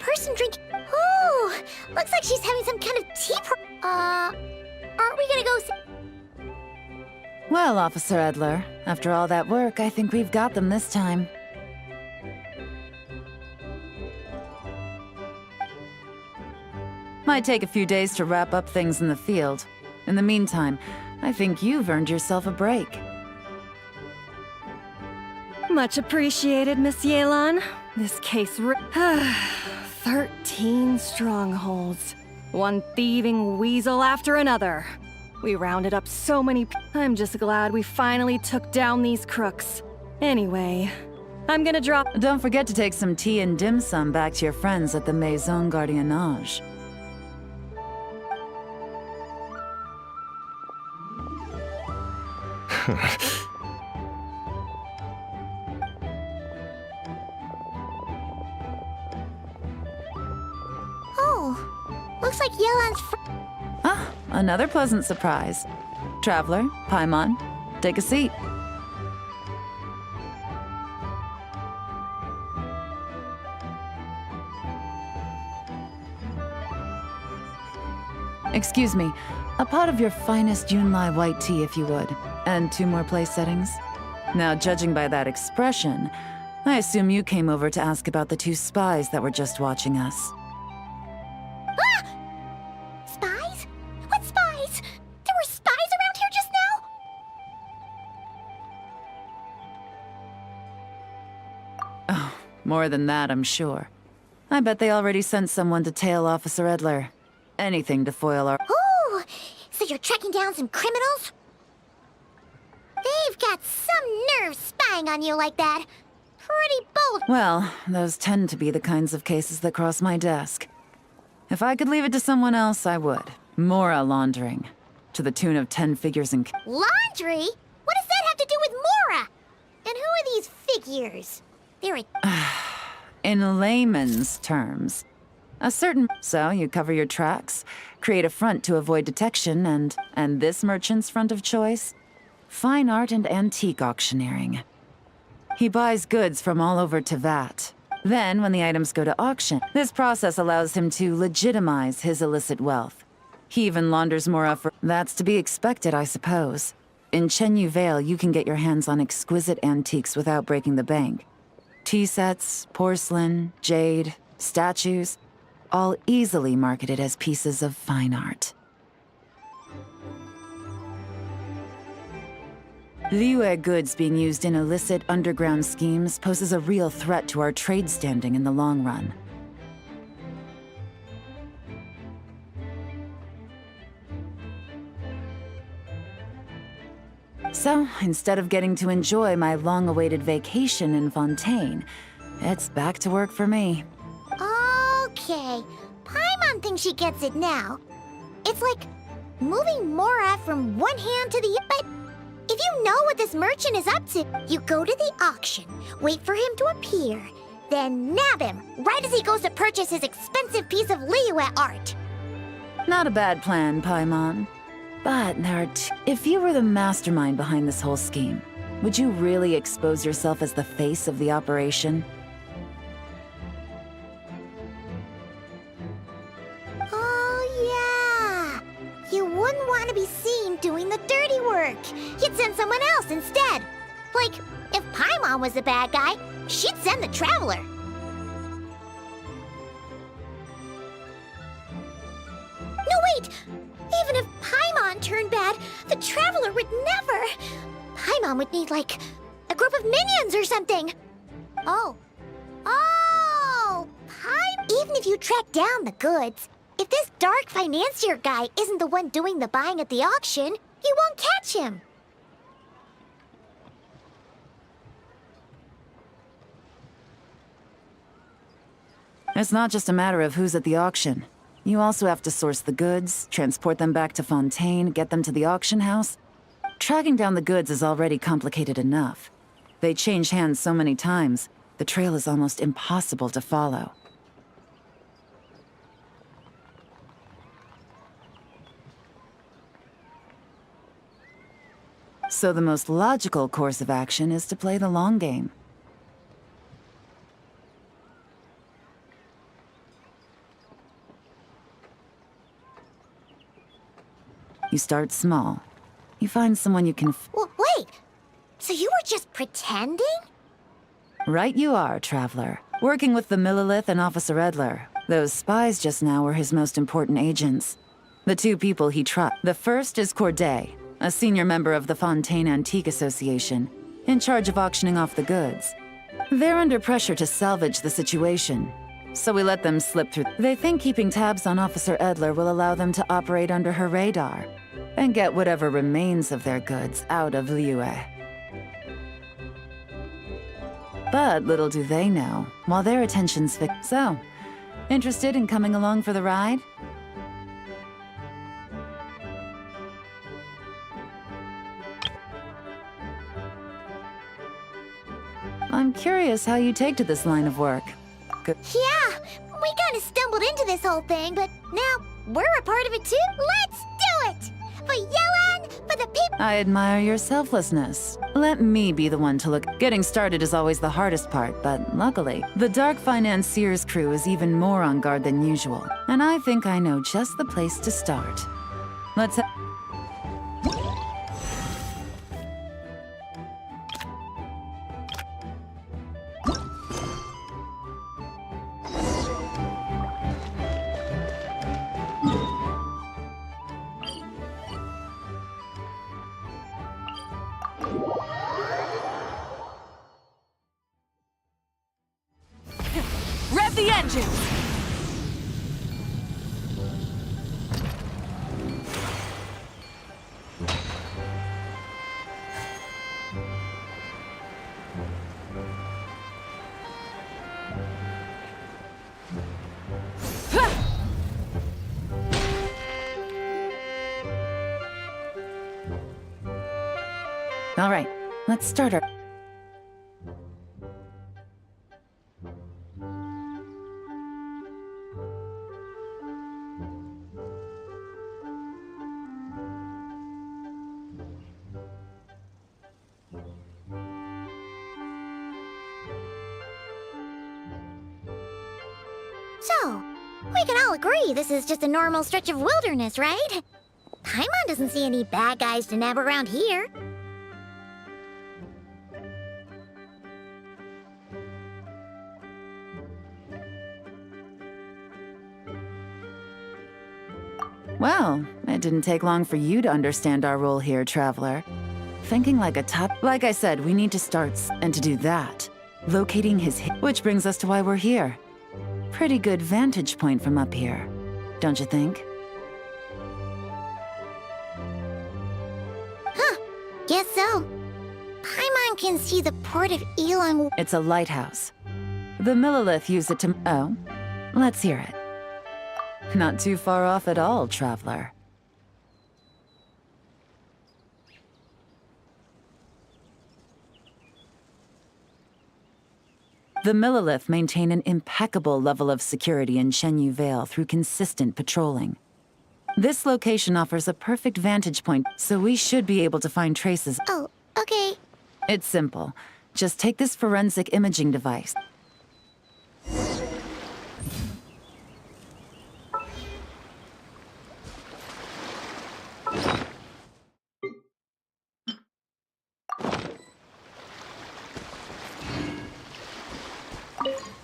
person drink. Ooh, looks like she's having some kind of tea. Aren't we gonna go see? Well, Officer Edler, after all that work, I think we've got them this time. Might take a few days to wrap up things in the field. In the meantime, I think you've earned yourself a break. Much appreciated, Miss Yelan. This case 13 strongholds. One thieving weasel after another. We rounded up so many I'm just glad we finally took down these crooks. Anyway, I'm gonna drop- Don't forget to take some tea and dim sum back to your friends at the Maison Gardiennage. Oh, looks like Yelan's Ah, another pleasant surprise. Traveler, Paimon, take a seat. Excuse me, a pot of your finest Yunlai white tea if you would, and 2 more place settings. Now, judging by that expression, I assume you came over to ask about the 2 spies that were just watching us. Spies? What spies? There were spies around here just now? Oh, more than that, I'm sure. I bet they already sent someone to tail Officer Edler. Anything to foil our— Oh, so you're tracking down some criminals? They've got some nerve spying on you like that. Pretty bold. Well, those tend to be the kinds of cases that cross my desk. If I could leave it to someone else, I would. Mora laundering. To the tune of 10 figures in— Laundry? What does that have to do with Mora? And who are these figures? They're a... In layman's terms, a certain— So, you cover your tracks, create a front to avoid detection, and this merchant's front of choice? Fine art and antique auctioneering. He buys goods from all over Tevat. Then, when the items go to auction, this process allows him to legitimize his illicit wealth. He even launders Mora for— That's to be expected, I suppose. In Chenyu Vale, you can get your hands on exquisite antiques without breaking the bank. Tea sets, porcelain, jade, statues, all easily marketed as pieces of fine art. Liyue goods being used in illicit underground schemes poses a real threat to our trade standing in the long run. So, instead of getting to enjoy my long-awaited vacation in Fontaine, it's back to work for me. Okay, Paimon thinks she gets it now. It's like moving Mora from one hand to the other. But if you know what this merchant is up to, you go to the auction, wait for him to appear, then nab him right as he goes to purchase his expensive piece of Liyue art. Not a bad plan, Paimon. But there are if you were the mastermind behind this whole scheme, would you really expose yourself as the face of the operation? Oh, yeah. You wouldn't want to be seen doing the dirty work. You'd send someone else instead. Like, if Paimon was the bad guy, she'd send the Traveler. No, wait! Even if Paimon turned bad, the Traveler would never. Paimon would need, like, a group of minions or something. Oh. Oh! Even if you track down the goods, if this dark financier guy isn't the one doing the buying at the auction, you won't catch him. It's not just a matter of who's at the auction. You also have to source the goods, transport them back to Fontaine, get them to the auction house. Tracking down the goods is already complicated enough. They change hands so many times, the trail is almost impossible to follow. So the most logical course of action is to play the long game. You start small. You find someone you can Wait, so you were just pretending? Right you are, Traveler. Working with the Millilith and Officer Edler. Those spies just now were his most important agents. The two people he The first is Corday, a senior member of the Fontaine Antique Association, in charge of auctioning off the goods. They're under pressure to salvage the situation, so we let them slip through. They think keeping tabs on Officer Edler will allow them to operate under her radar and get whatever remains of their goods out of Liyue. But little do they know, while their attention's fixed. So, interested in coming along for the ride? I'm curious how you take to this line of work. Yeah, we kind of stumbled into this whole thing, but now we're a part of it too. Let's do it! For Yelan, for the people. I admire your selflessness. Let me be the one to look. Getting started is always the hardest part, but luckily, the Dark Financier's crew is even more on guard than usual. And I think I know just the place to start. Let's Rev the engines! All right, let's start our... So, we can all agree this is just a normal stretch of wilderness, right? Paimon doesn't see any bad guys to nab around here. Well, it didn't take long for you to understand our role here, Traveler. Thinking like a top... Like I said, we need to start, and to do that, locating his... Which brings us to why we're here. Pretty good vantage point from up here, don't you think? Huh, guess so. Paimon can see the port of Elang. It's a lighthouse. The Millilith use it to... Oh, let's hear it. Not too far off at all, Traveler. The Millilith maintain an impeccable level of security in Shenyu Vale through consistent patrolling. This location offers a perfect vantage point, so we should be able to find traces. Oh, okay. It's simple. Just take this forensic imaging device.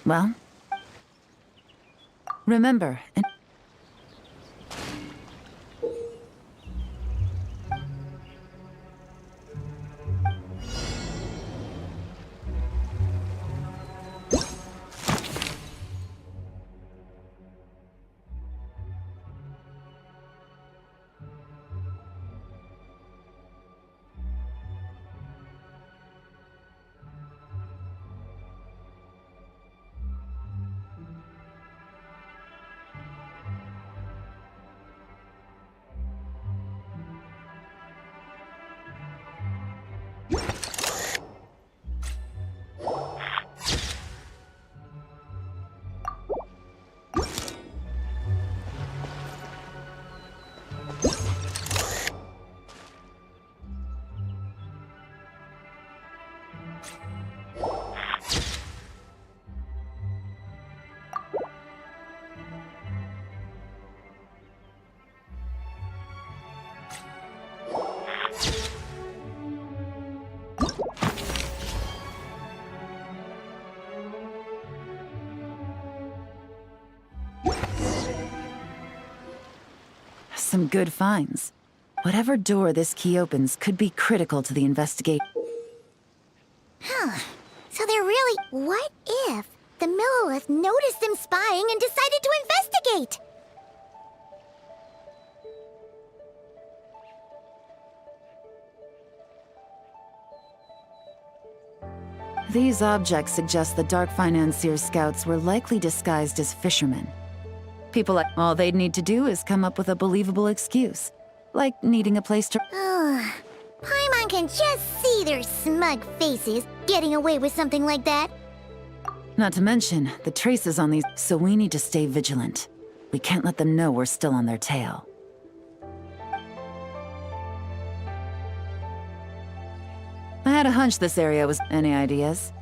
Well, remember, some good finds. Whatever door this key opens could be critical to the investigation. So they're really... What if the Millilith noticed them spying and decided to investigate? These objects suggest the Dark Financier scouts were likely disguised as fishermen. People like... All they'd need to do is come up with a believable excuse. Like needing a place to... Paimon can just see their smug faces getting away with something like that. Not to mention, the traces on these... So we need to stay vigilant. We can't let them know we're still on their tail. I had a hunch this area was... Any ideas?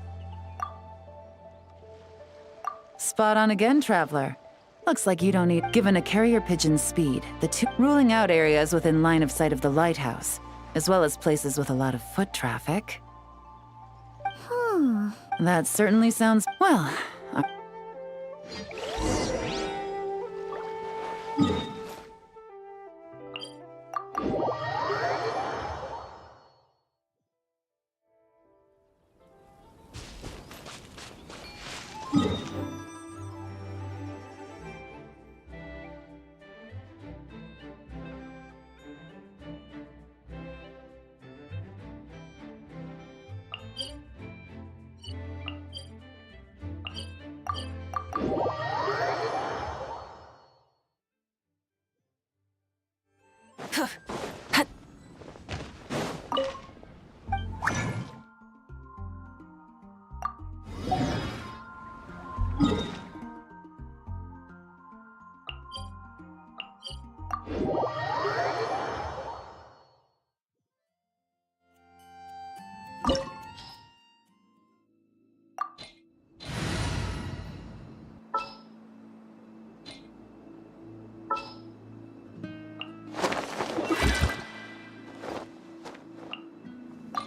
Spot on again, Traveler. Looks like you don't need... Given a carrier pigeon's speed, the two... Ruling out areas within line of sight of the lighthouse, as well as places with a lot of foot traffic. That certainly sounds... Well...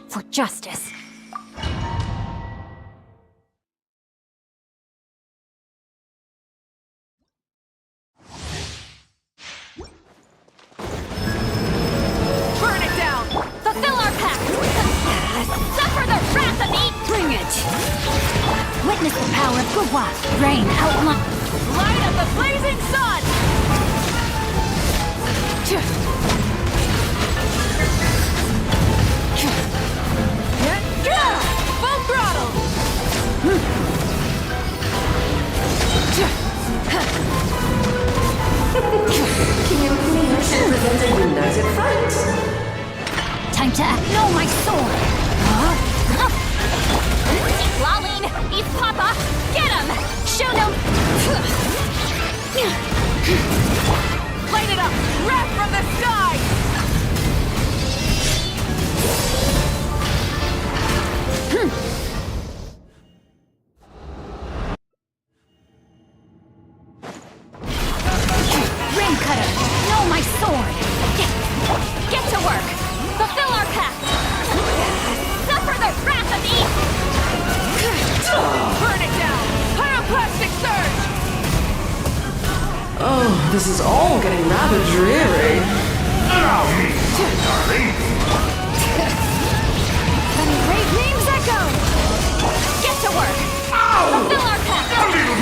For justice. Burn it down! Fulfill our pact! Suffer the wrath of me! Bring it! Witness the power of Gua. Rain outline. Light up the blazing sun! Full throttle! Can you please present a united front? Time to act. No, my sword! Laline! East Papa! Get him! Show them! Light it up! Wrath from the sky! Ring cutter! No, my sword! Get to work! Fulfill our pact! Suffer the wrath of me! Burn it down! Pyroclastic surge! Oh, this is all getting rather dreary. Allow me, darling. Let me raise names echo! Get to work! Ow! Fulfill our pact!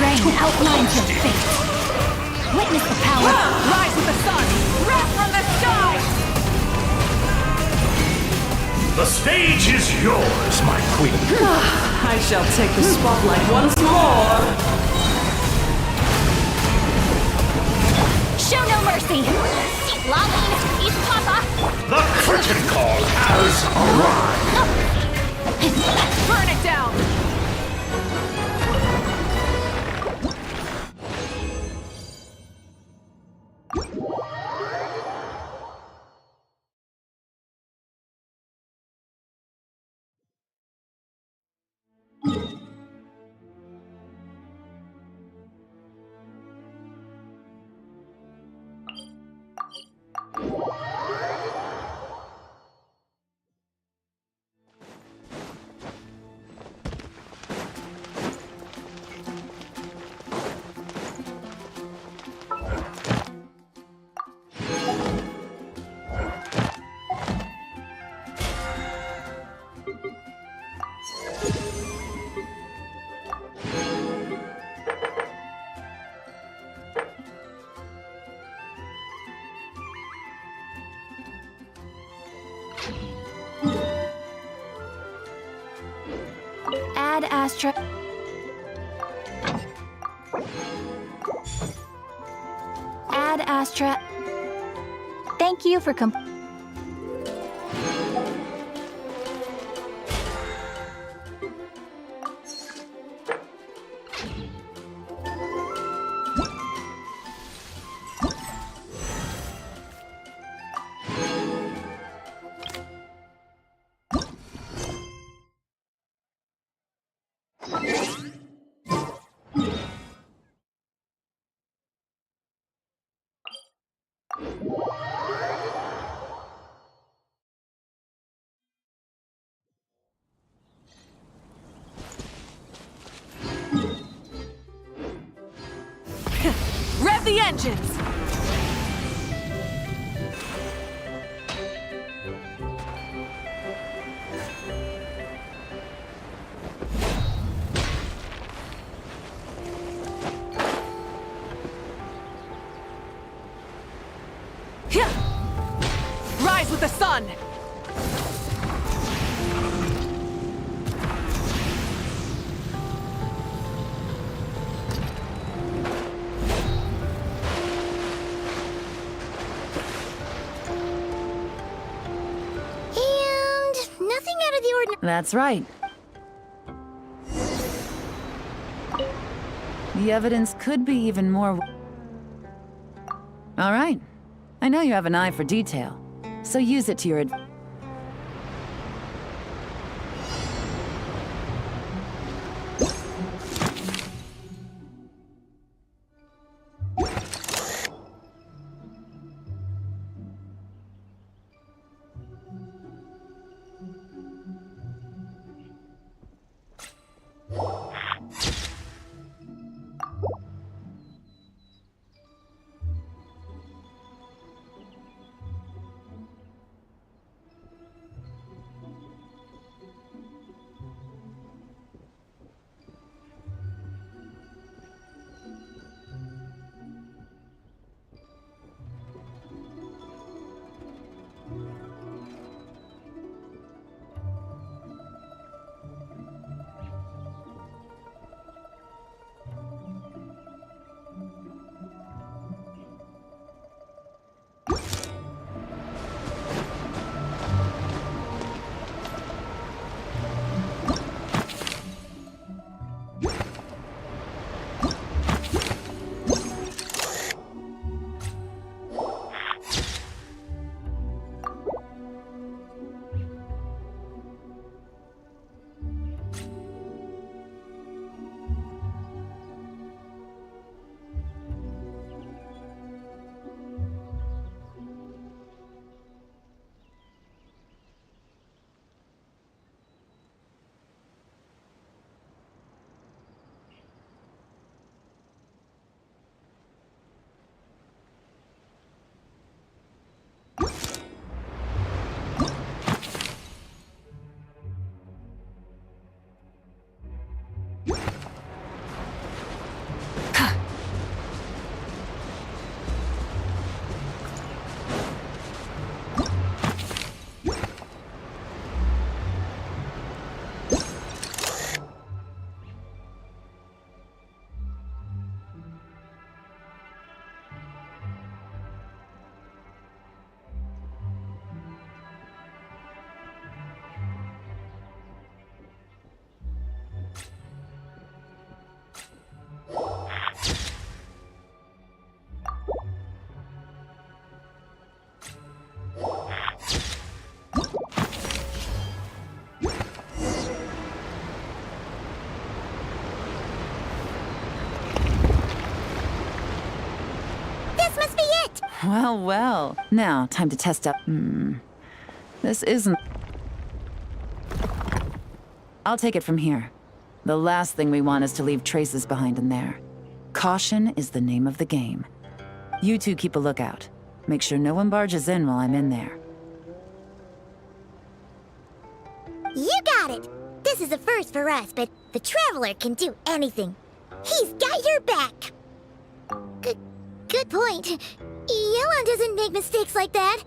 Rain outlines your fate. Witness the power. Rise with the sun! Wrath from the sky! The stage is yours, my queen. I shall take the spotlight once more. Show no mercy! Laline! East Papa! The curtain call has arrived. Burn it down! Add Astra. Add Astra. Thank you for Rev the engines! Rise with the sun! And nothing out of the ordinary. That's right. The evidence could be even more... All right. I know you have an eye for detail, so use it to your advantage. Well, well. Now, time to test out. This isn't... I'll take it from here. The last thing we want is to leave traces behind in there. Caution is the name of the game. You two keep a lookout. Make sure no one barges in while I'm in there. You got it! This is a first for us, but the Traveler can do anything. He's got your back! Good point. Yelan doesn't make mistakes like that.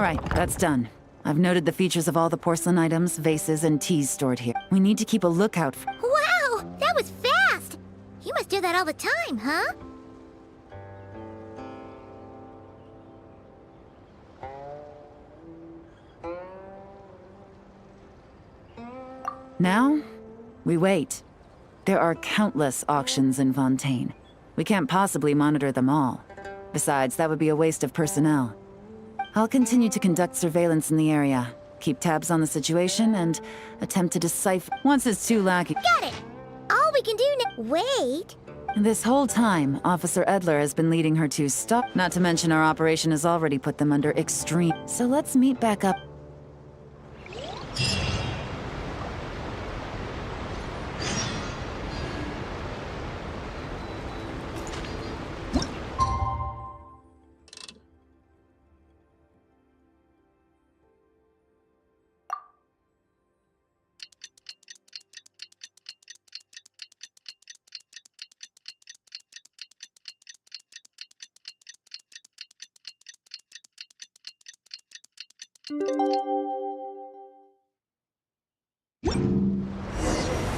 right, that's done. I've noted the features of all the porcelain items, vases, and teas stored here. We need to keep a lookout for... Wow, that was fast! You must do that all the time, huh? Now, we wait. There are countless auctions in Fontaine. We can't possibly monitor them all. Besides, that would be a waste of personnel. I'll continue to conduct surveillance in the area, keep tabs on the situation, and attempt to decipher... Once it's too lacking... Got it! All we can do now... Wait! This whole time, Officer Edler has been leading her to stop. Not to mention our operation has already put them under extreme... So let's meet back up.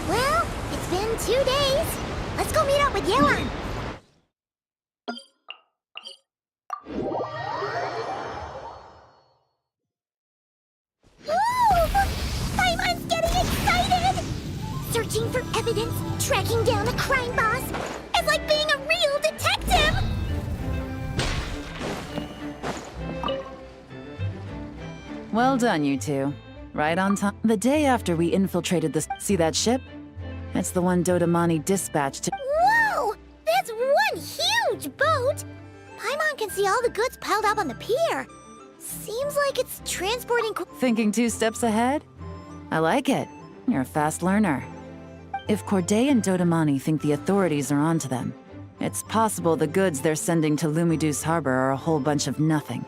Well, it's been 2 days. Let's go meet up with Yelan. Ooh! Paimon's getting excited! Searching for evidence, tracking down a crime boss. It's like being a real detective! Well done, you two. Right on time. The day after we infiltrated the... See that ship? It's the one Dodamani dispatched to... Whoa! That's one huge boat! Paimon can see all the goods piled up on the pier. Seems like it's transporting... Thinking 2 steps ahead? I like it. You're a fast learner. If Corday and Dodamani think the authorities are onto them, it's possible the goods they're sending to Lumidus Harbor are a whole bunch of nothing.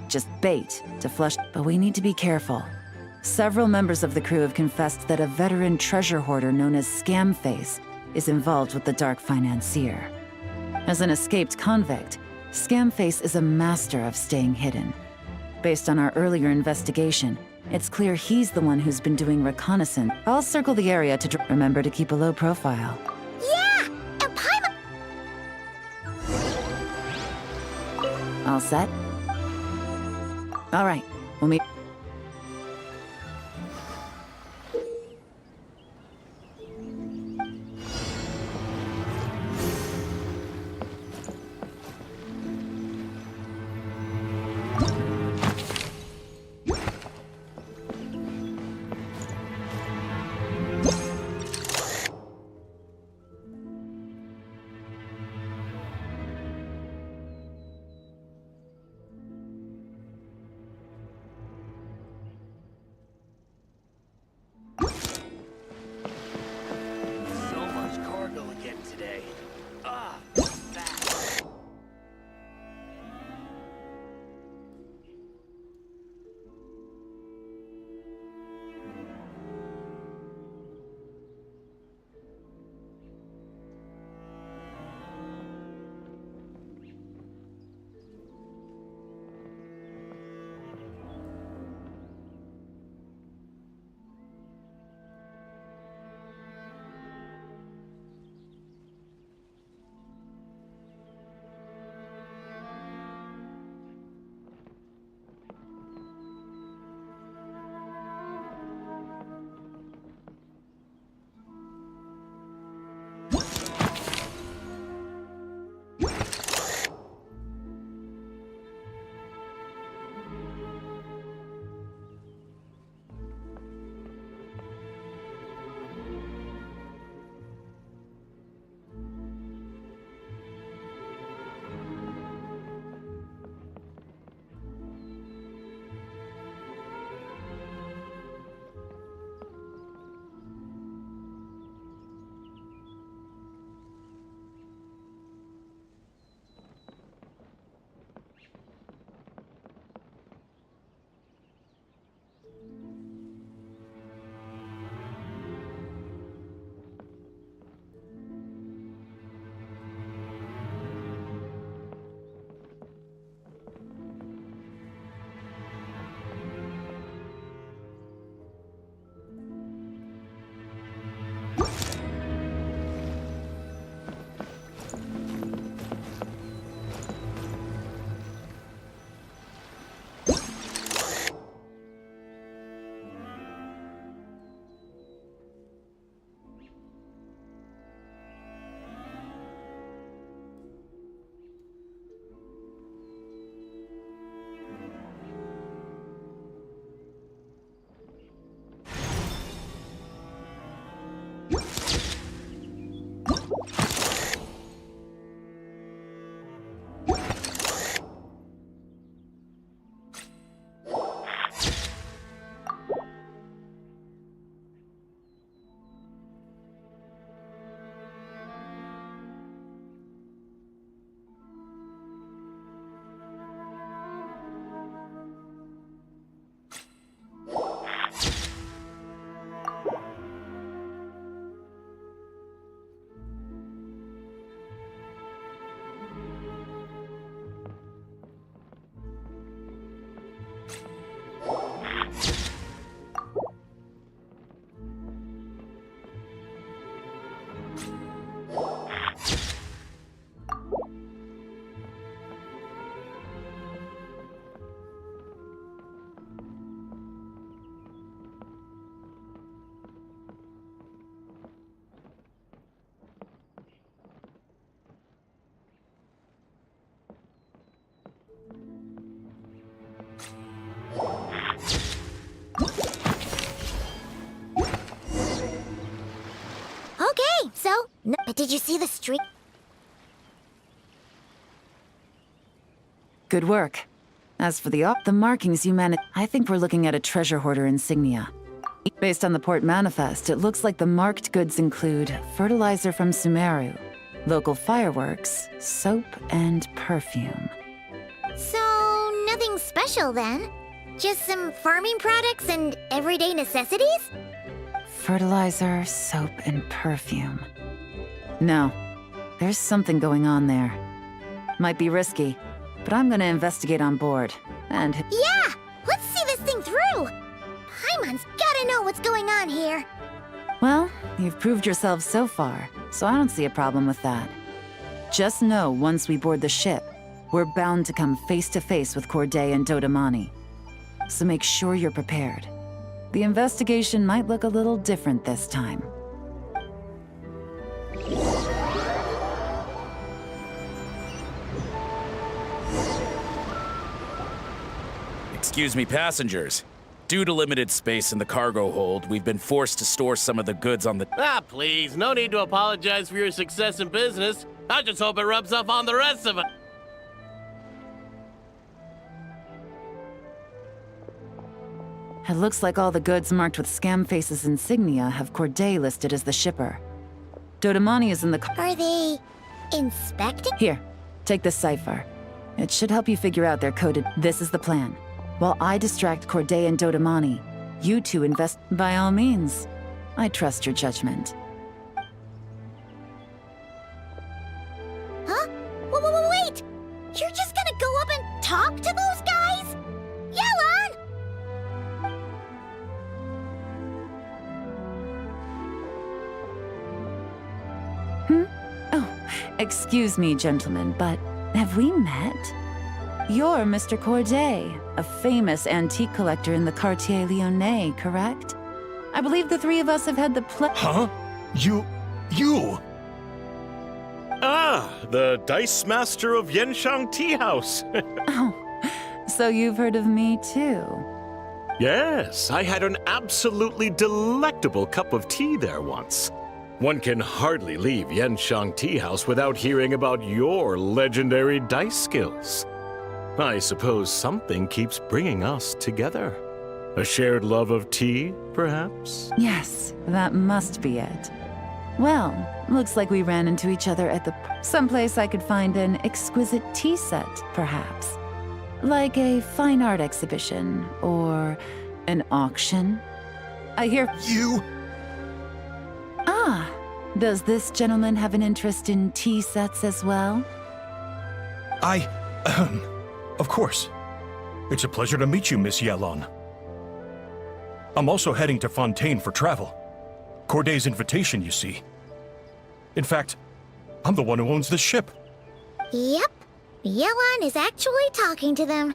Just bait to flush... But we need to be careful. Several members of the crew have confessed that a veteran treasure hoarder known as Scamface is involved with the dark financier. As an escaped convict, Scamface is a master of staying hidden. Based on our earlier investigation, it's clear he's the one who's been doing reconnaissance. I'll circle the area to remember to keep a low profile. Yeah! And Paimon... All set? All right, we'll meet... Okay, so, but did you see the street? Good work. As for the markings you managed, I think we're looking at a treasure hoarder insignia. Based on the port manifest, it looks like the marked goods include fertilizer from Sumeru, local fireworks, soap, and perfume. So, nothing special then? Just some farming products and everyday necessities? Fertilizer, soap, and perfume. No, there's something going on there. Might be risky, but I'm gonna investigate on board. And Yeah! Let's see this thing through! Paimon's gotta know what's going on here. well, you've proved yourself so far, so I don't see a problem with that. Just know once we board the ship, we're bound to come face to face with Corday and Dodamani. So make sure you're prepared. The investigation might look a little different this time. Excuse me, passengers. Due to limited space in the cargo hold, we've been forced to store some of the goods on the... Ah, please, no need to apologize for your success in business. I just hope it rubs off on the rest of us. It looks like all the goods marked with Scamface's insignia have Corday listed as the shipper. Dodamani is in the... Are they inspecting? Here, take this cipher. It should help you figure out their coded... This is the plan. While I distract Corday and Dodamani, you two invest... By all means. I trust your judgment. Huh? Wait! You're just gonna go up and talk to those guys? Yelon! Oh, excuse me, gentlemen, but have we met? You're Mr. Corday, a famous antique collector in the Quartier Lyonnais, correct? I believe the three of us have had the Huh? You... Ah, the Dice Master of Yenshang Tea House. Oh, so you've heard of me too? Yes, I had an absolutely delectable cup of tea there once. One can hardly leave Yenshang Tea House without hearing about your legendary dice skills. I suppose something keeps bringing us together. A shared love of tea, perhaps? Yes, that must be it. Well, looks like we ran into each other at the... Someplace I could find an exquisite tea set, perhaps. Like a fine art exhibition, or an auction. I hear... You... Ah, does this gentleman have an interest in tea sets as well? Of course. It's a pleasure to meet you, Miss Yelon. I'm also heading to Fontaine for travel. Corday's invitation, you see. In fact, I'm the one who owns the ship. Yep. Yelan is actually talking to them.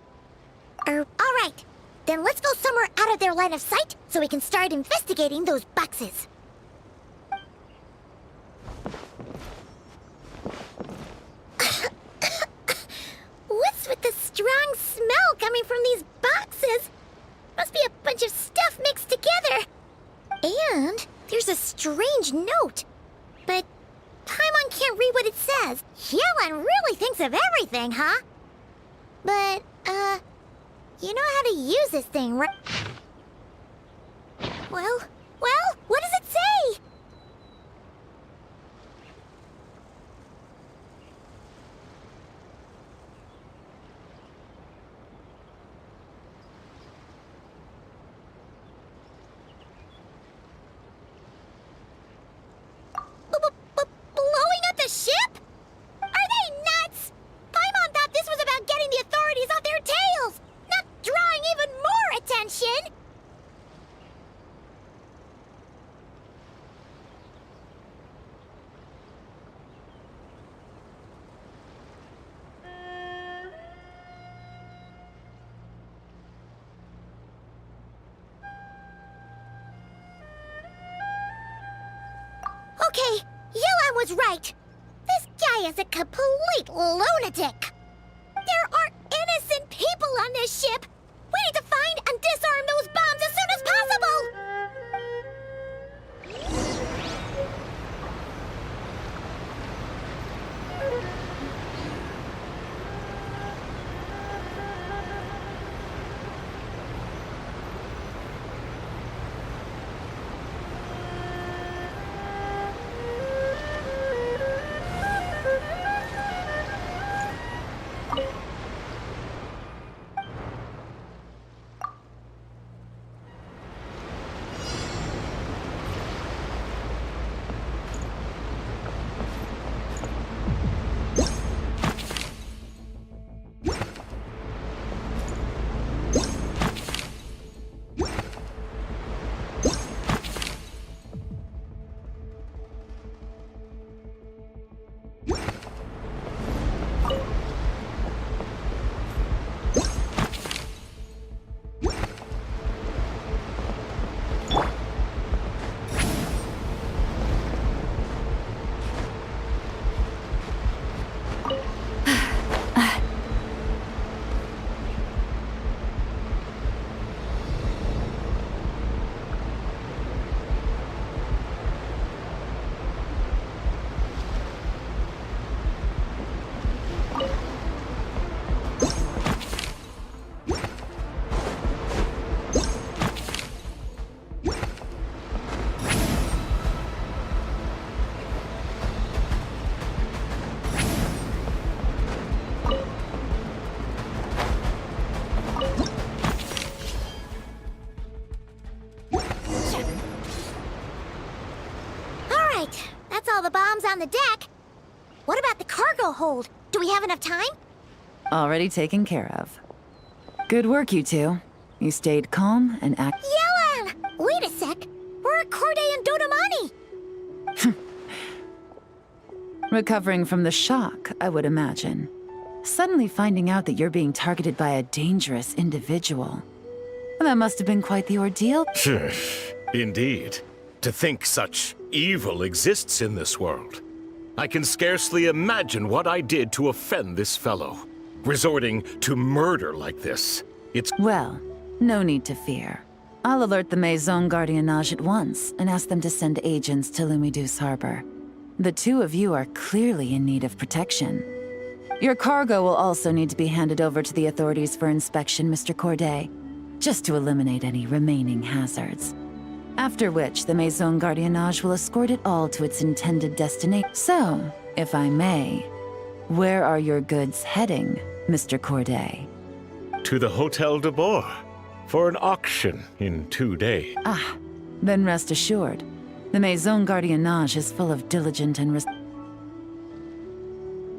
Alright. Then let's go somewhere out of their line of sight so we can start investigating those boxes. What's with the strong smell coming from these boxes? Must be a bunch of stuff mixed together. And there's a strange note. But Paimon can't read what it says. Yelan really thinks of everything, huh? But, you know how to use this thing, right? Well, what does it say? Blowing up the ship? Are they nuts? Paimon thought this was about getting the authorities off their tails, not drawing even more attention. Okay, Yelan was right. This guy is a complete lunatic. There are innocent people on this ship. We need to find and disarm those bombs as soon as possible. That's all the bombs on the deck. What about the cargo hold? Do we have enough time? Already taken care of. Good work, you two. You stayed calm and Yelan! Wait a sec. We're at Corday and Dodamani. recovering from the shock, I would imagine. Suddenly finding out that you're being targeted by a dangerous individual. That must have been quite the ordeal. Indeed. To think such evil exists in this world. I can scarcely imagine what I did to offend this fellow. Resorting to murder like this. It's... Well, no need to fear. I'll alert the Maison Gardiennage at once and ask them to send agents to Lumidus Harbor. The two of you are clearly in need of protection. Your cargo will also need to be handed over to the authorities for inspection, Mr. Corday, just to eliminate any remaining hazards. After which, the Maison Gardiennage will escort it all to its intended destination. So, if I may, where are your goods heading, Mr. Corday? To the Hotel de Bois, for an auction in 2 days. Ah, then rest assured, the Maison Gardiennage is full of diligent and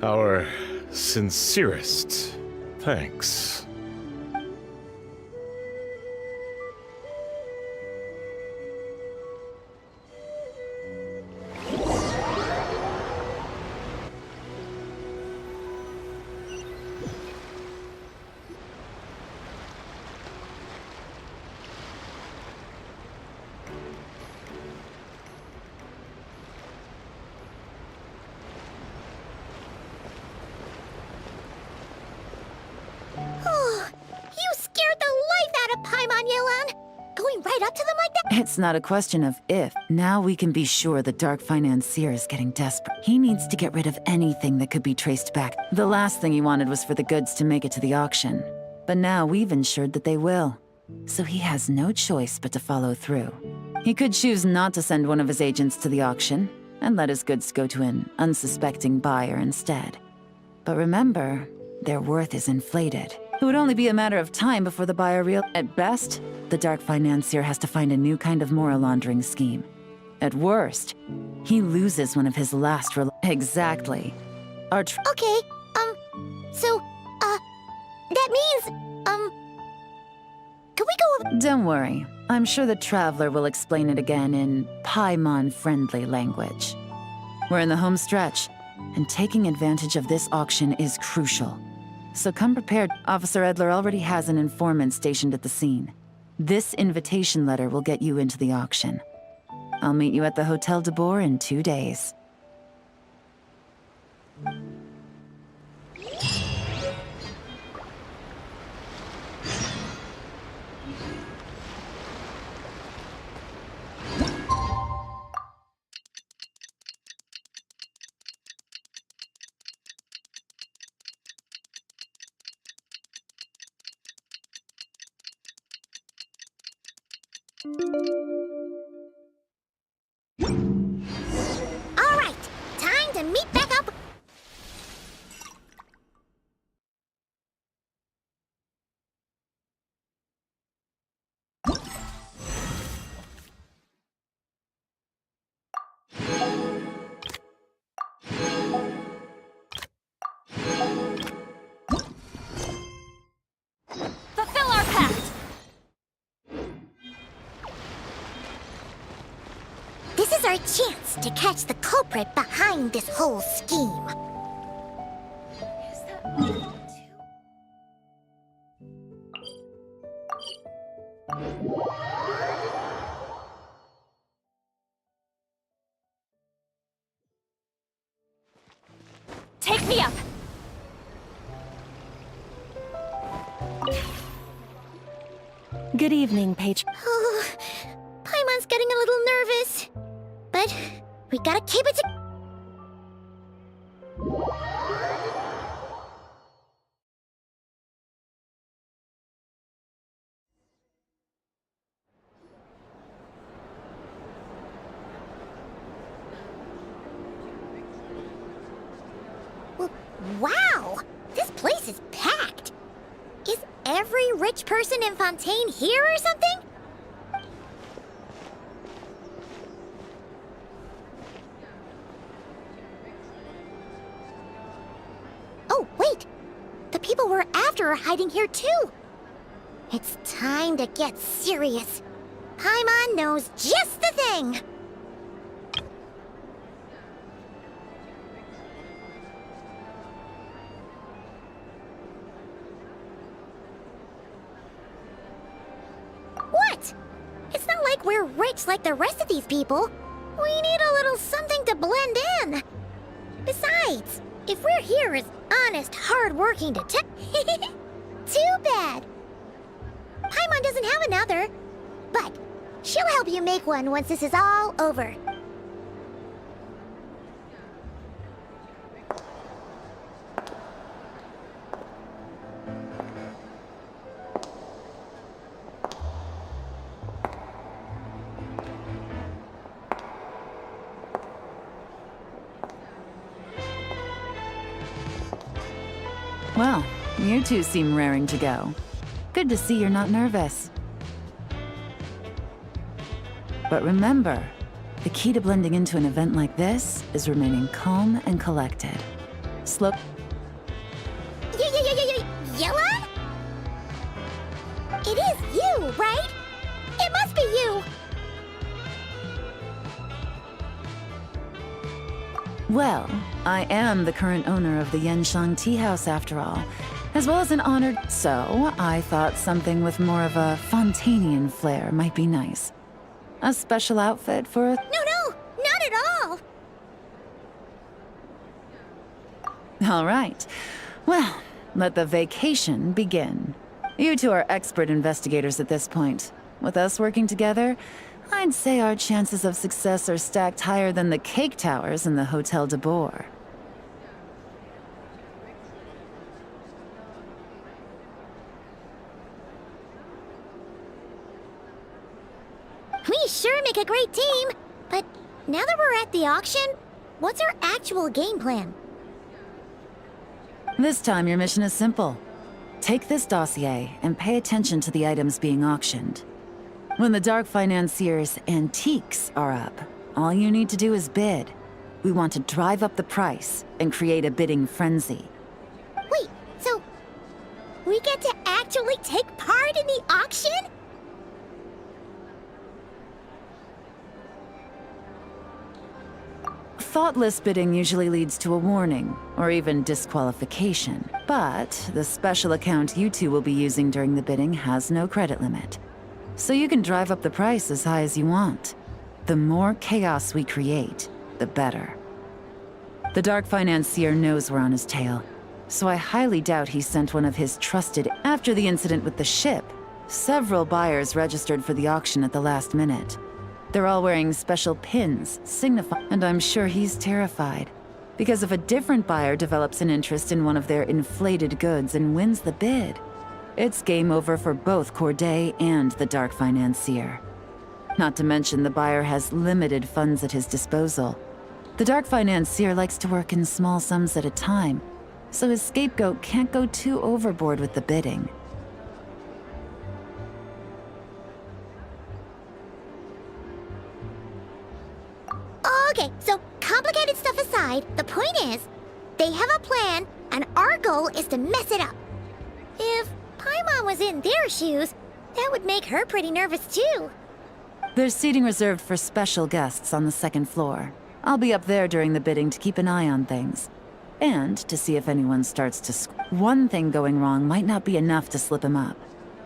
Our sincerest thanks. right up to them like that? It's not a question of if. Now we can be sure the dark financier is getting desperate. He needs to get rid of anything that could be traced back. The last thing he wanted was for the goods to make it to the auction. But now we've ensured that they will. So he has no choice but to follow through. He could choose not to send one of his agents to the auction and let his goods go to an unsuspecting buyer instead. But remember, their worth is inflated. It would only be a matter of time before the buyer At best, the dark financier has to find a new kind of money laundering scheme. At worst, he loses one of his last Exactly. Okay, so, that means, can we go... Don't worry. I'm sure the Traveler will explain it again in Paimon-friendly language. We're in the home stretch, and taking advantage of this auction is crucial. So come prepared. Officer Edler already has an informant stationed at the scene. This invitation letter will get you into the auction. I'll meet you at the Hotel de Boer in 2 days. All right, time to meet back up. Fulfill our pact! This is our chance to catch the culprit behind this whole scheme. Take me up! Good evening, Paige. Oh, Paimon's getting a little nervous. But we gotta keep it together. Wow! This place is packed! Is every rich person in Fontaine here or something? Oh, wait! The people we're after are hiding here too! It's time to get serious. Paimon knows just the thing! What? It's not like we're rich like the rest of these people. We need a little something to blend in. Besides, if we're here as honest, hard-working detectives... Too bad. Paimon doesn't have another. But she'll help you make one once this is all over. Well, you two seem raring to go. Good to see you're not nervous. But remember, the key to blending into an event like this is remaining calm and collected. Slow. Yellow? It is you, right? It must be you! Well, I am the current owner of the Yenshang Tea House after all, as well as an honored... So, I thought something with more of a Fontanian flair might be nice. A special outfit for a... No, not at all! All right. Well, let the vacation begin. You two are expert investigators at this point. With us working together, I'd say our chances of success are stacked higher than the cake towers in the Hotel de Boer. We sure make a great team, but now that we're at the auction, what's our actual game plan? This time, your mission is simple. Take this dossier and pay attention to the items being auctioned. When the Dark Financier's antiques are up, all you need to do is bid. We want to drive up the price and create a bidding frenzy. Wait, so we get to actually take part in the auction? Thoughtless bidding usually leads to a warning, or even disqualification. But the special account you two will be using during the bidding has no credit limit. So you can drive up the price as high as you want. The more chaos we create, the better. The Dark Financier knows we're on his tail, so I highly doubt he sent one of his trusted. After the incident with the ship, several buyers registered for the auction at the last minute. They're all wearing special pins, and I'm sure he's terrified. Because if a different buyer develops an interest in one of their inflated goods and wins the bid, it's game over for both Corday and the Dark Financier. Not to mention the buyer has limited funds at his disposal. The Dark Financier likes to work in small sums at a time, so his scapegoat can't go too overboard with the bidding. Okay, so complicated stuff aside, the point is, they have a plan, and our goal is to mess it up. If Paimon was in their shoes, that would make her pretty nervous too. There's seating reserved for special guests on the second floor. I'll be up there during the bidding to keep an eye on things. And to see if anyone starts to one thing going wrong might not be enough to slip him up.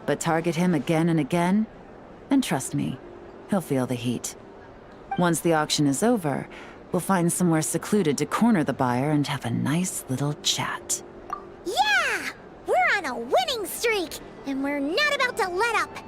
But target him again and again, and trust me, he'll feel the heat. Once the auction is over, we'll find somewhere secluded to corner the buyer and have a nice little chat. Yeah! We're on a winning streak, and we're not about to let up.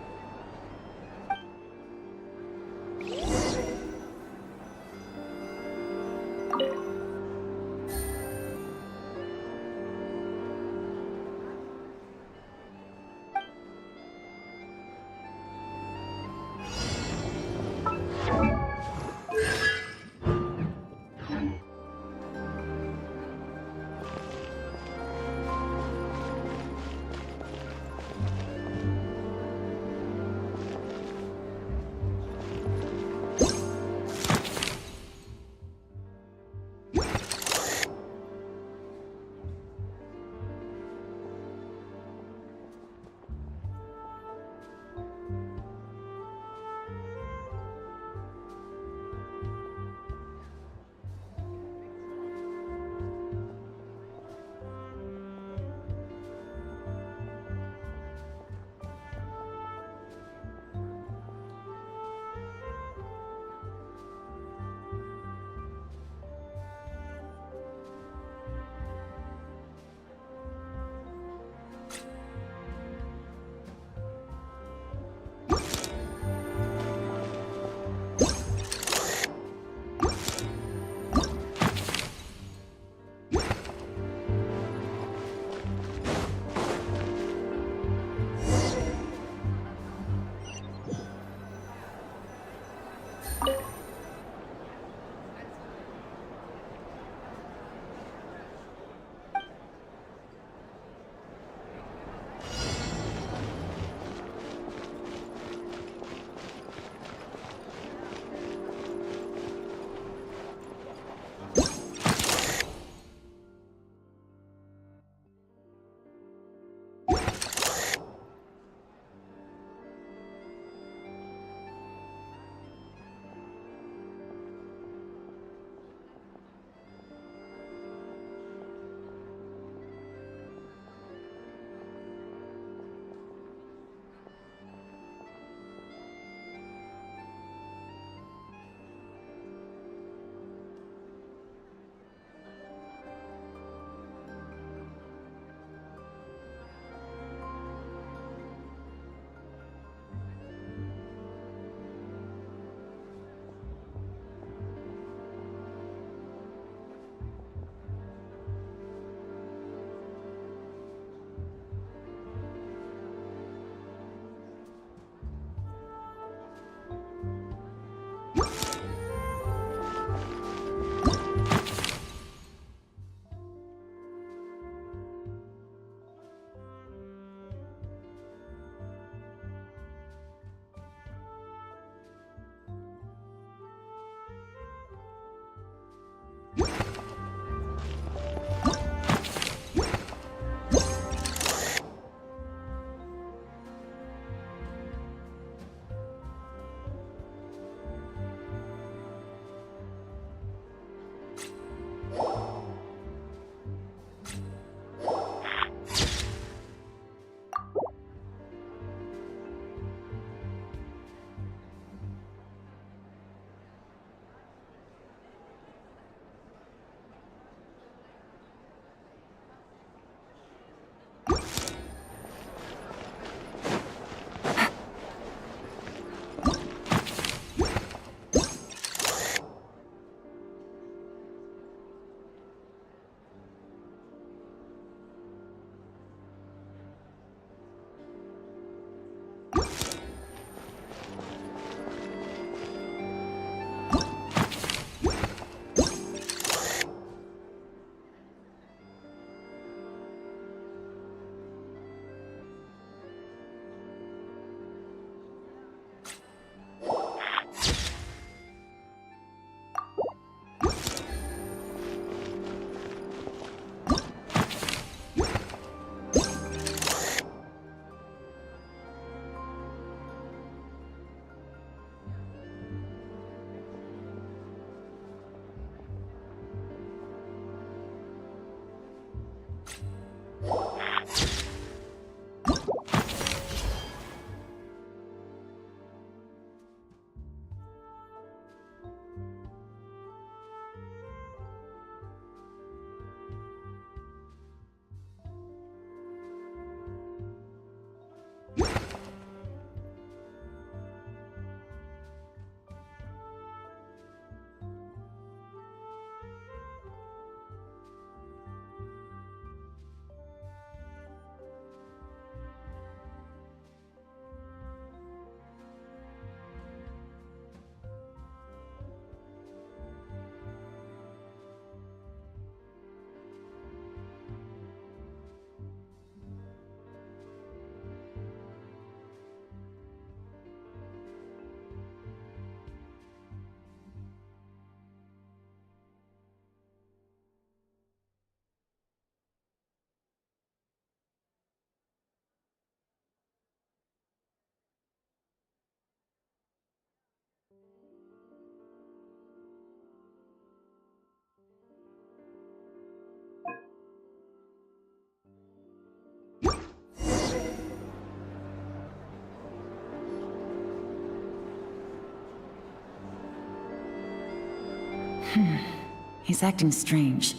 He's acting strange,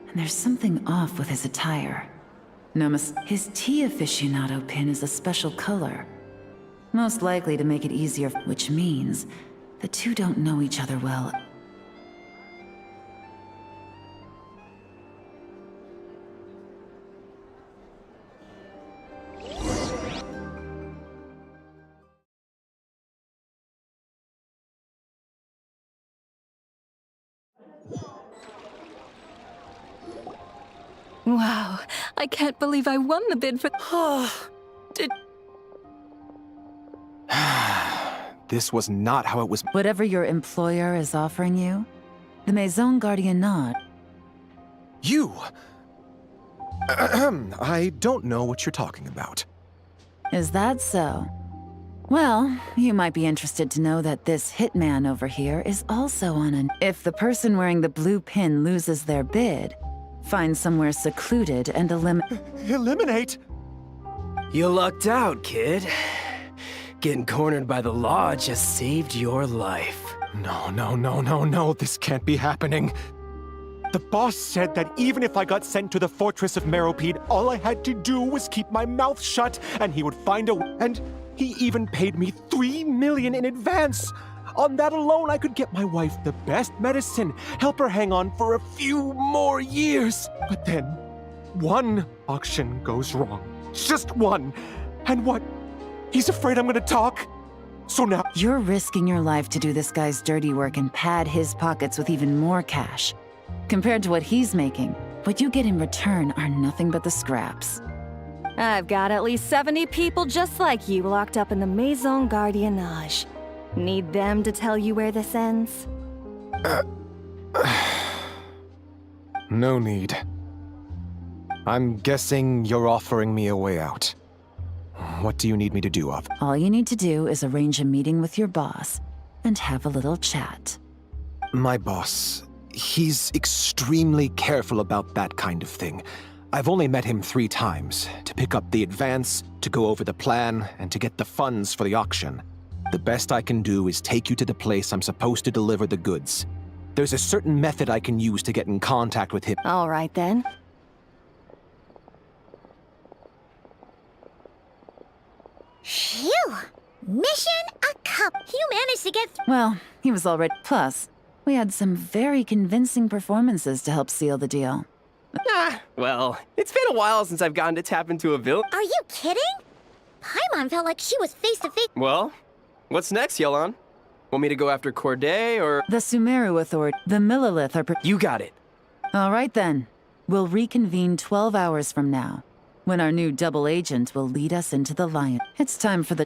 and there's something off with his attire. His tea aficionado pin is a special color. Most likely to make it easier, which means the two don't know each other well. Wow, I can't believe I won the bid for. This was not how it was. Whatever your employer is offering you, the Maison Gardiennage. You! I don't know what you're talking about. Is that so? Well, you might be interested to know that this hitman over here is also on an. If the person wearing the blue pin loses their bid, find somewhere secluded and Eliminate? You lucked out, kid. Getting cornered by the law just saved your life. No, this can't be happening. The boss said that even if I got sent to the fortress of Meropede, all I had to do was keep my mouth shut and he would find a and he even paid me 3 million in advance. On that alone, I could get my wife the best medicine, help her hang on for a few more years. But then, one auction goes wrong. Just one. And what? He's afraid I'm gonna talk? So now— You're risking your life to do this guy's dirty work and pad his pockets with even more cash. Compared to what he's making, what you get in return are nothing but the scraps. I've got at least 70 people just like you locked up in the Maison Gardiennage. Need them to tell you where this ends? No need. I'm guessing you're offering me a way out. What do you need me to do, Of? All you need to do is arrange a meeting with your boss and have a little chat. My boss, he's extremely careful about that kind of thing. I've only met him 3 times, to pick up the advance, to go over the plan, and to get the funds for the auction. The best I can do is take you to the place I'm supposed to deliver the goods. There's a certain method I can use to get in contact with him. All right, then. Phew! Mission accomplished. You managed to get Well, he was already. Plus, we had some very convincing performances to help seal the deal. Well, it's been a while since I've gotten to tap into a villain. Are you kidding? Paimon felt like she was face to face. Well, what's next, Yelan? Want me to go after Corday, or— The Sumeru Authority, the Millilith are. You got it. All right then. We'll reconvene 12 hours from now, when our new double agent will lead us into the lion. It's time for the.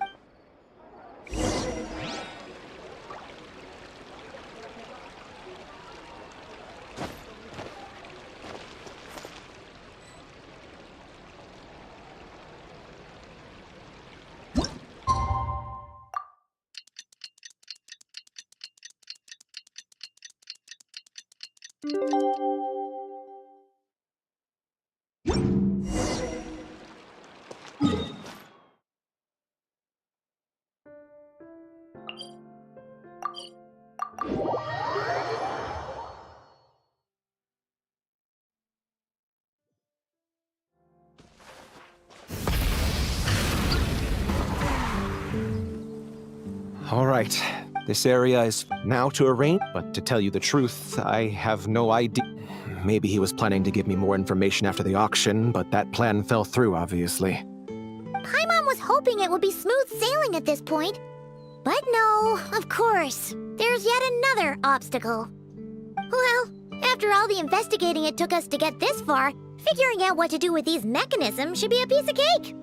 All right, this area is now to arrange, but to tell you the truth, I have no idea. Maybe he was planning to give me more information after the auction, but that plan fell through, obviously. Paimon was hoping it would be smooth sailing at this point. But no, of course. There's yet another obstacle. Well, after all the investigating it took us to get this far, figuring out what to do with these mechanisms should be a piece of cake.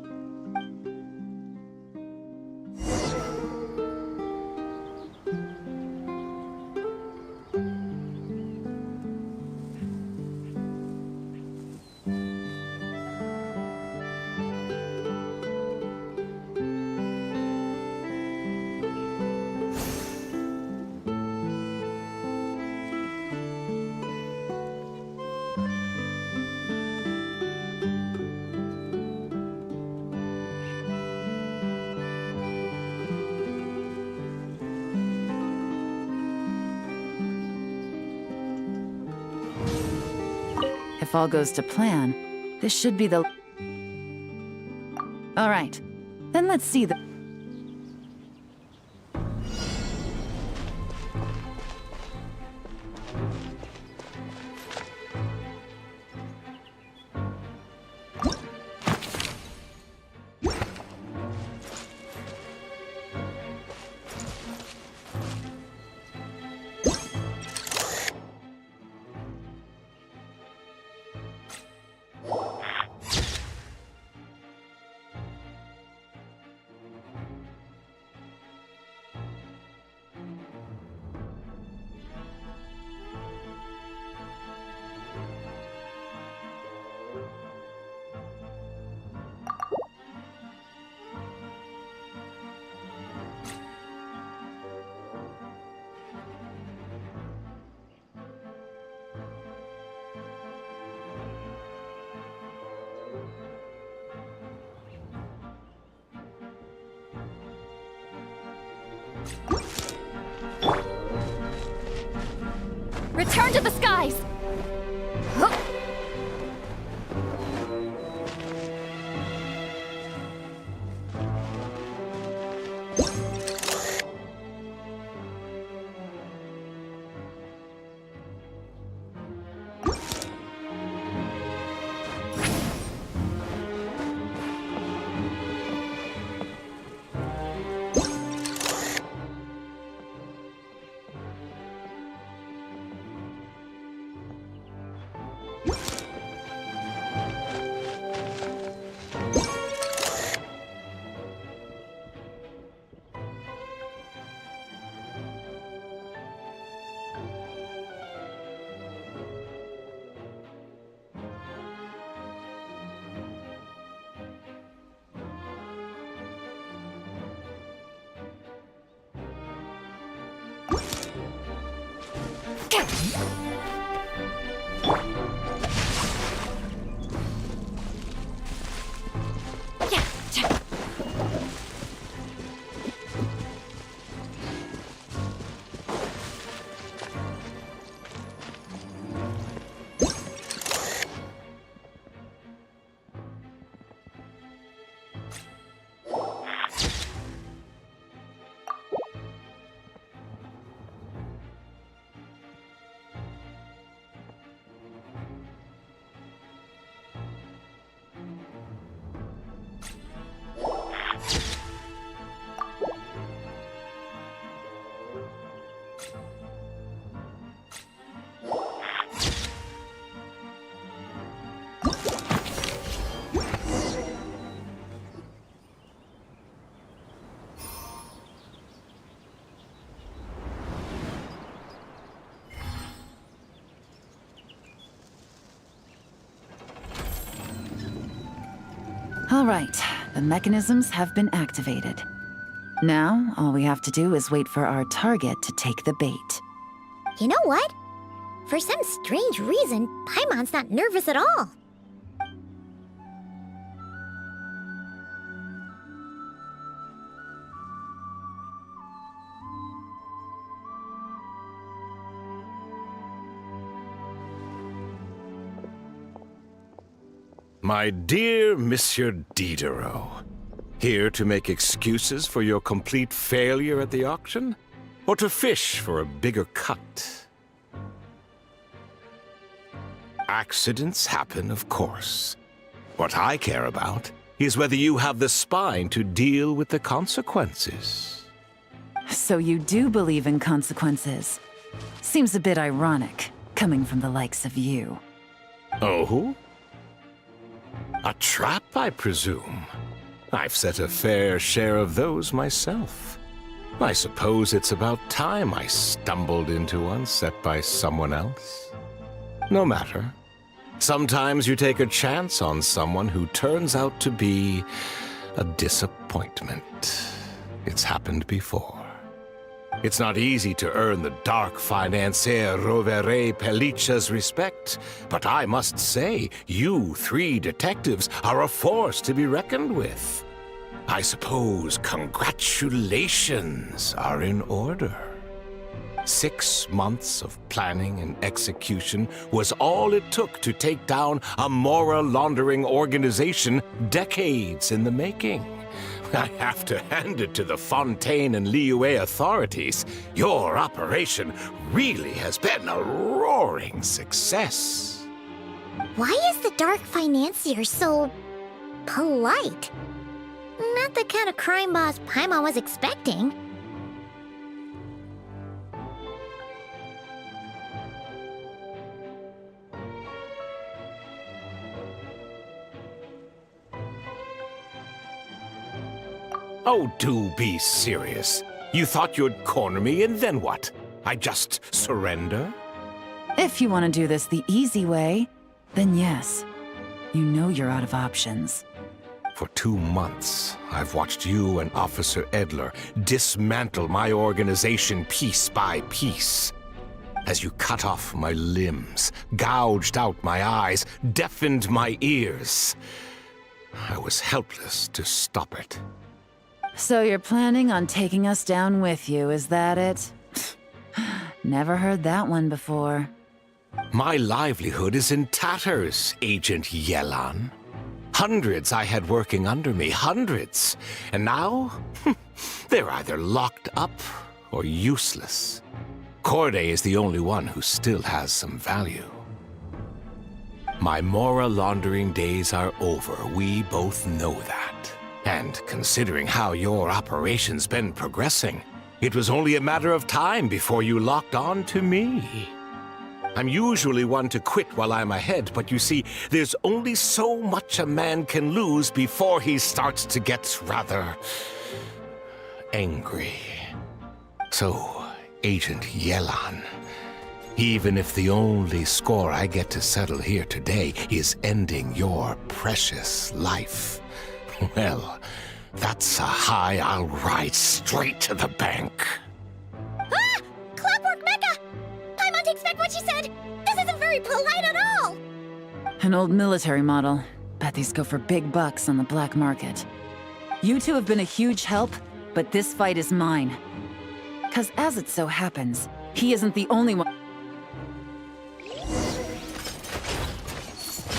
If all goes to plan, this should be the... All right, then let's see the... Return to the skies! Huh. All right, the mechanisms have been activated. Now, all we have to do is wait for our target to take the bait. You know what? For some strange reason, Paimon's not nervous at all. My dear Monsieur Diderot, here to make excuses for your complete failure at the auction? Or to fish for a bigger cut? Accidents happen, of course. What I care about is whether you have the spine to deal with the consequences. So you do believe in consequences. Seems a bit ironic, coming from the likes of you. Oh? A trap, I presume. I've set a fair share of those myself. I suppose it's about time I stumbled into one set by someone else. No matter. Sometimes you take a chance on someone who turns out to be a disappointment. It's happened before. It's not easy to earn the dark financier Rovere Pelliccia's respect, but I must say, you three detectives are a force to be reckoned with. I suppose congratulations are in order. 6 months of planning and execution was all it took to take down a moral laundering organization decades in the making. I have to hand it to the Fontaine and Liyue authorities. Your operation really has been a roaring success. Why is the dark financier so polite? Not the kind of crime boss Paimon was expecting. Oh, do be serious. You thought you'd corner me, and then what? I just surrender? If you want to do this the easy way, then yes. You know you're out of options. For 2 months, I've watched you and Officer Edler dismantle my organization piece by piece. As you cut off my limbs, gouged out my eyes, deafened my ears. I was helpless to stop it. So you're planning on taking us down with you, is that it? Never heard that one before. My livelihood is in tatters, Agent Yelan. Hundreds I had working under me, hundreds. And now, they're either locked up or useless. Corday is the only one who still has some value. My moral laundering days are over, we both know that. And considering how your operation's been progressing, it was only a matter of time before you locked on to me. I'm usually one to quit while I'm ahead, but you see, there's only so much a man can lose before he starts to get rather angry. So, Agent Yelan, even if the only score I get to settle here today is ending your precious life, well, that's a high I'll ride straight to the bank. Ah! Clockwork Mecha! Paimon takes back what she said! This isn't very polite at all! An old military model. Bet these go for big bucks on the black market. You two have been a huge help, but this fight is mine. 'Cause as it so happens, he isn't the only one.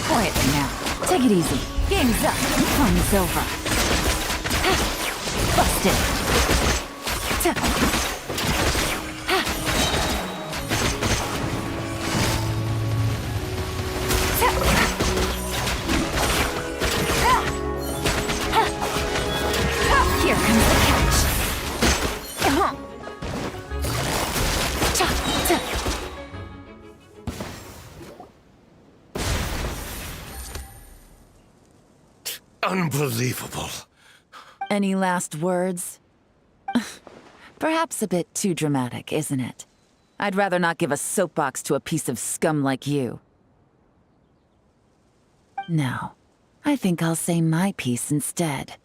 Quietly now. Take it easy. Game's up. Fun is over. Busted. Here comes the catch. Unbelievable. Any last words? Perhaps a bit too dramatic, isn't it? I'd rather not give a soapbox to a piece of scum like you. No, I think I'll say my piece instead.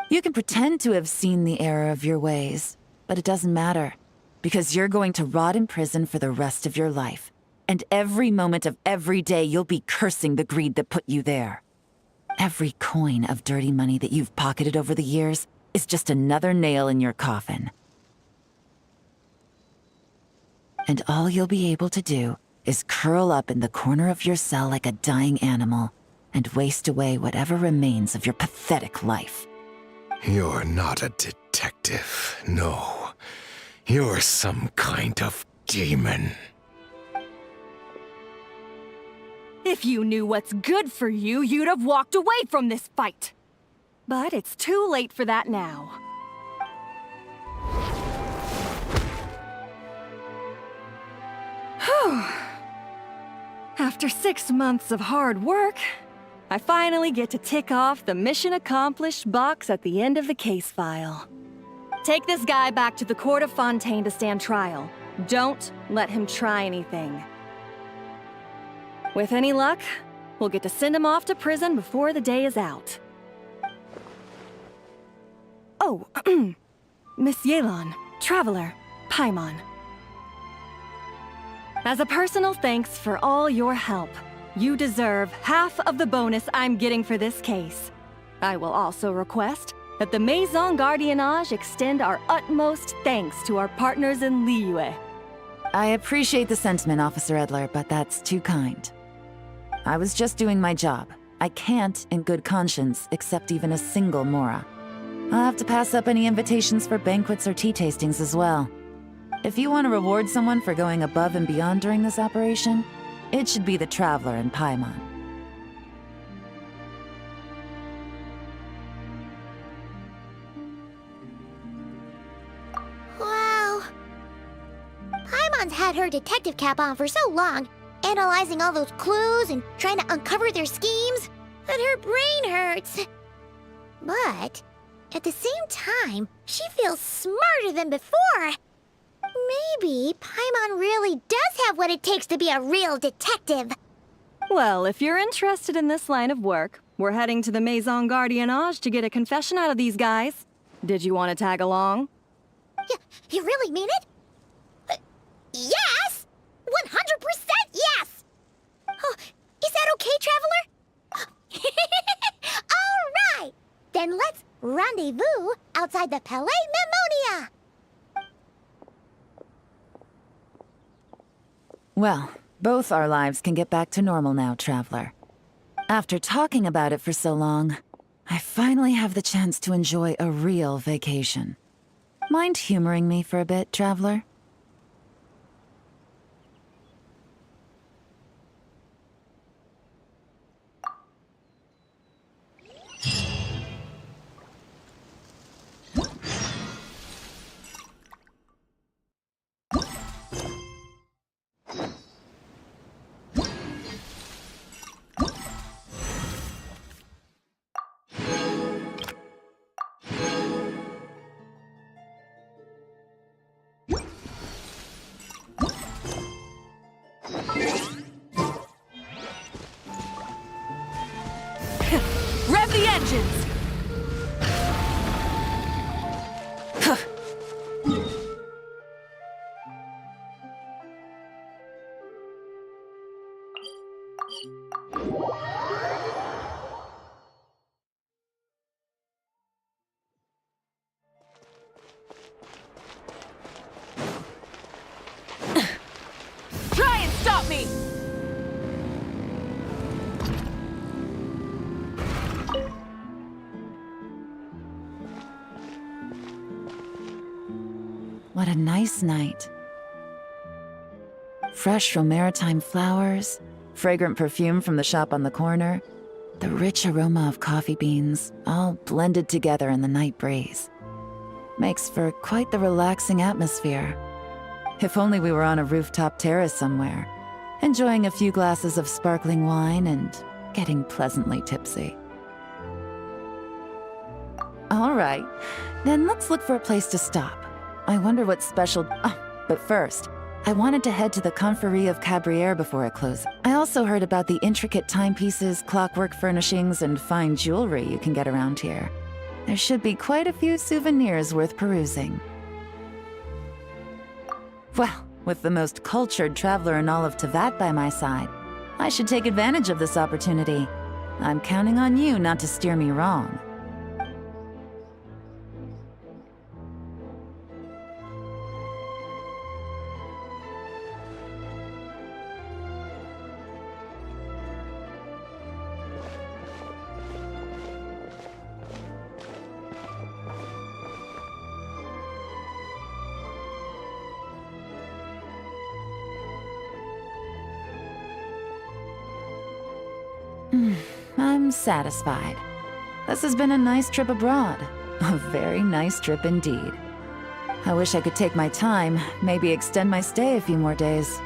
You can pretend to have seen the error of your ways, but it doesn't matter, because you're going to rot in prison for the rest of your life. And every moment of every day you'll be cursing the greed that put you there. Every coin of dirty money that you've pocketed over the years is just another nail in your coffin. And all you'll be able to do is curl up in the corner of your cell like a dying animal and waste away whatever remains of your pathetic life. You're not a detective, no. You're some kind of demon. If you knew what's good for you, you'd have walked away from this fight. But it's too late for that now. Whew. After 6 months of hard work, I finally get to tick off the mission accomplished box at the end of the case file. Take this guy back to the court of Fontaine to stand trial. Don't let him try anything. With any luck, we'll get to send him off to prison before the day is out. Oh, Miss Yelan, Traveler, Paimon. As a personal thanks for all your help, you deserve half of the bonus I'm getting for this case. I will also request that the Maison Gardiennage extend our utmost thanks to our partners in Liyue. I appreciate the sentiment, Officer Edler, but that's too kind. I was just doing my job. I can't, in good conscience, accept even a single Mora. I'll have to pass up any invitations for banquets or tea tastings as well. If you want to reward someone for going above and beyond during this operation, it should be the Traveler in Paimon. Wow. Paimon's had her detective cap on for so long, analyzing all those clues and trying to uncover their schemes, that her brain hurts. But at the same time, she feels smarter than before. Maybe Paimon really does have what it takes to be a real detective. Well, if you're interested in this line of work, we're heading to the Maison Gardiennage to get a confession out of these guys. Did you want to tag along? You really mean it? Yes! 100% yes! Oh, is that okay, Traveler? All right! Then let's rendezvous outside the Palais Memonia! Well, both our lives can get back to normal now, Traveler. After talking about it for so long, I finally have the chance to enjoy a real vacation. Mind humoring me for a bit, Traveler? Rev the engines! Try and stop me! What a nice night. Fresh from maritime flowers, fragrant perfume from the shop on the corner, the rich aroma of coffee beans, all blended together in the night breeze. Makes for quite the relaxing atmosphere. If only we were on a rooftop terrace somewhere, enjoying a few glasses of sparkling wine and getting pleasantly tipsy. All right, then let's look for a place to stop. I wonder what special... Oh, but first, I wanted to head to the Confrérie of Cabrières before it closes. I also heard about the intricate timepieces, clockwork furnishings, and fine jewelry you can get around here. There should be quite a few souvenirs worth perusing. Well, with the most cultured traveler in all of Tevat by my side, I should take advantage of this opportunity. I'm counting on you not to steer me wrong. I'm satisfied. This has been a nice trip abroad. A very nice trip indeed. I wish I could take my time, maybe extend my stay a few more days.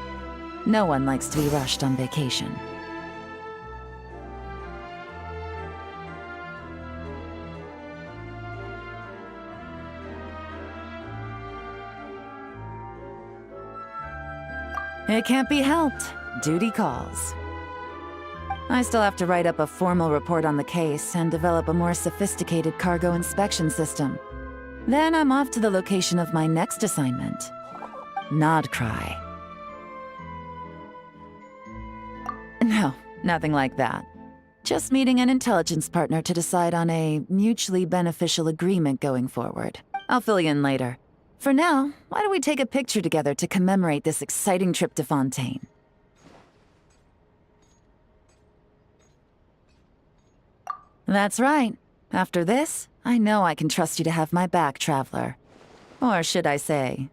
No one likes to be rushed on vacation. It can't be helped. Duty calls. I still have to write up a formal report on the case and develop a more sophisticated cargo inspection system. Then I'm off to the location of my next assignment. Nodcry. No, nothing like that. Just meeting an intelligence partner to decide on a mutually beneficial agreement going forward. I'll fill you in later. For now, why don't we take a picture together to commemorate this exciting trip to Fontaine? That's right. After this, I know I can trust you to have my back, Traveler. Or should I say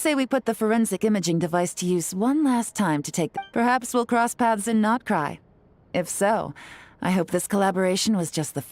we put the forensic imaging device to use one last time to take Perhaps we'll cross paths in Not Cry. If so, I hope this collaboration was just the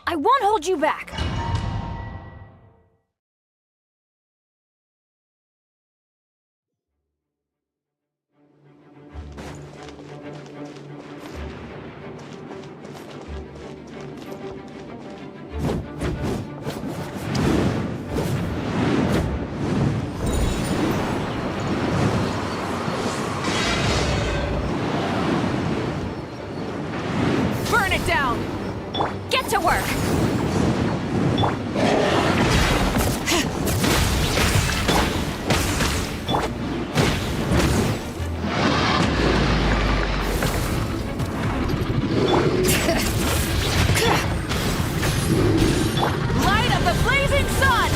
I won't hold you back! Burn it down! Get to work! Light of the blazing sun!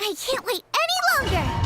I can't wait any longer!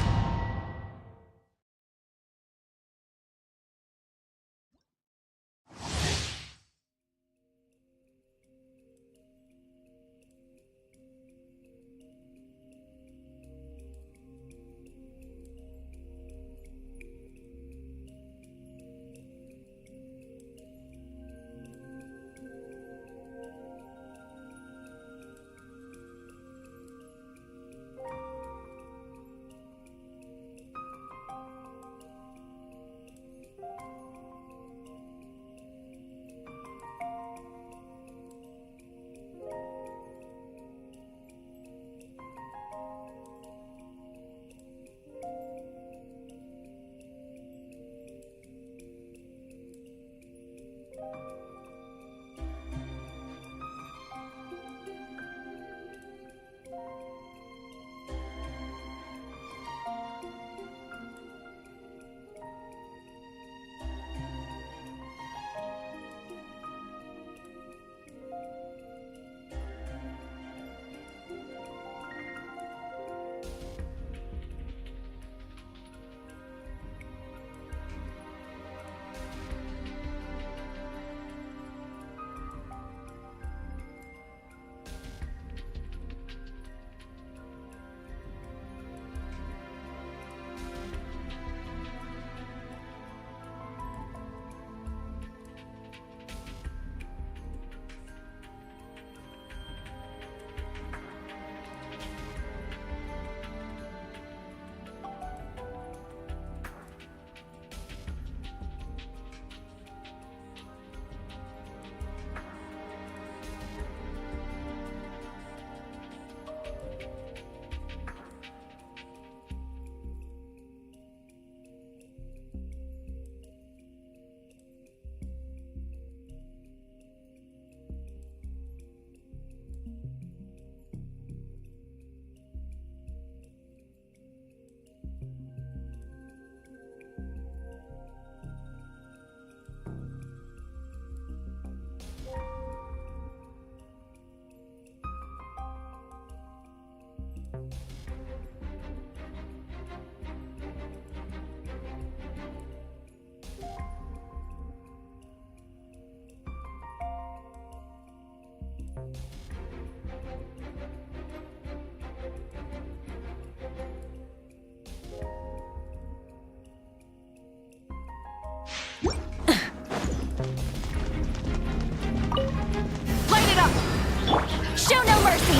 Show no mercy!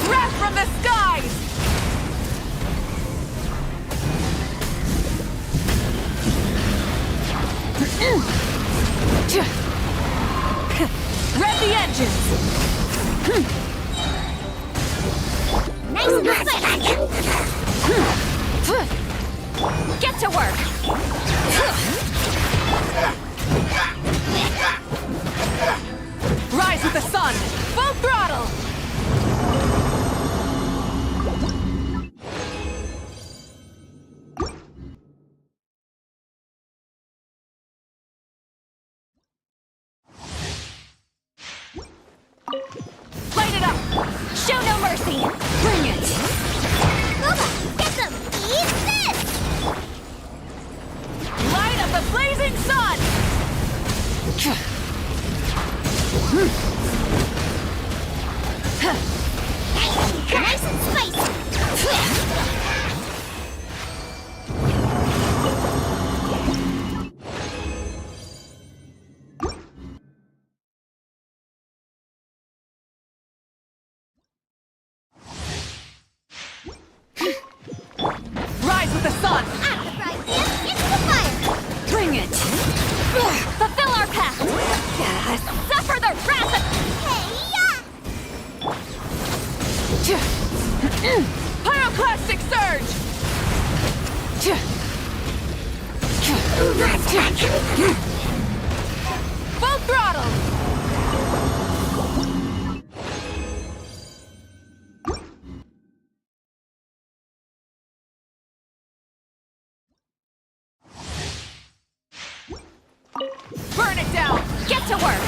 Wrath from the skies! Rev the engines! Nice and quick! Get to work! Rise with the sun! Full throttle! Light it up! Show no mercy! Bring it! Booba, get them! Eat this! Light up the blazing sun! Nice and spicy! Rise with the sun! Out of the frying pan, into the fire! Bring it! Fulfill our pact! Suffer the wrath of... Hey-ya! Pyroclastic surge! Full throttle! Burn it down! Get to work!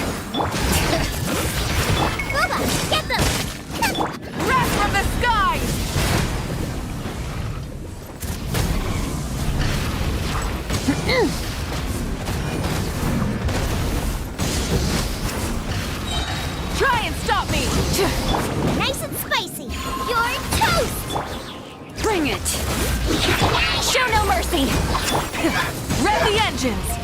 Booba, Get them! Wrath from the skies! Try and stop me! Nice and spicy. You're toast! Bring it! Show no mercy! Rev the engines!